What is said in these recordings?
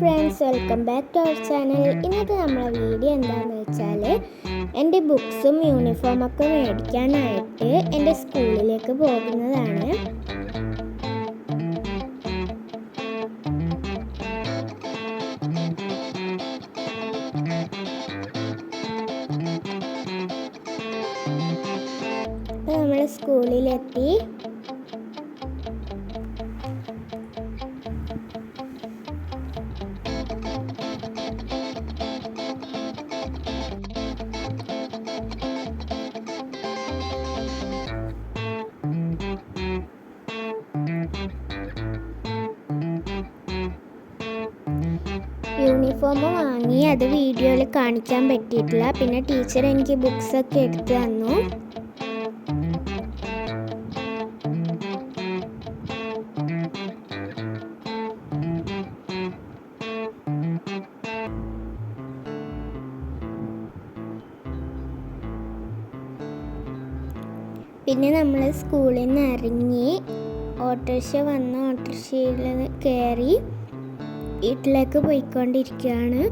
Friends, welcome back to our channel. ഇന്നത്തെ നമ്മളെ video എന്താണെന്ന് വെച്ചാൽ എൻ്റെ ബുക്സും യൂണിഫോമൊക്കെ മേടിക്കാനായിട്ട് എൻ്റെ സ്കൂളിലേക്ക് പോകുന്നതാണ്. അപ്പോൾ നമ്മൾ സ്കൂളിലെത്തി. യൂണിഫോം വാങ്ങി, അത് വീഡിയോയിൽ കാണിക്കാൻ പറ്റിയിട്ടില്ല. പിന്നെ ടീച്ചർ എനിക്ക് ബുക്സൊക്കെ എടുത്തു തന്നു. പിന്നെ നമ്മൾ സ്കൂളിൽ നിന്ന് ഇറങ്ങി ഓട്ടോറിക്ഷ വന്ന് ഓട്ടോറിക്ഷയിൽ കയറി വീട്ടിലേക്ക് പോയിക്കൊണ്ടിരിക്കുകയാണ്.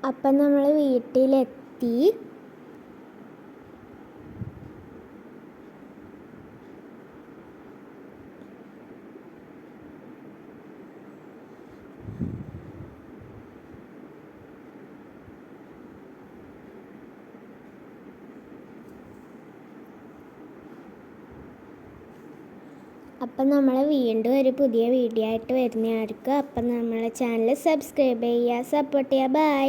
അപ്പം നമ്മൾ വീട്ടിലെത്തി. അപ്പം നമ്മൾ വീണ്ടും ഒരു പുതിയ വീഡിയോ ആയിട്ട് വരുന്നതായിരിക്കും. അപ്പം നമ്മളെ ചാനൽ സബ്സ്ക്രൈബ് ചെയ്യുക, സപ്പോർട്ട് ചെയ്യുക. ബൈ.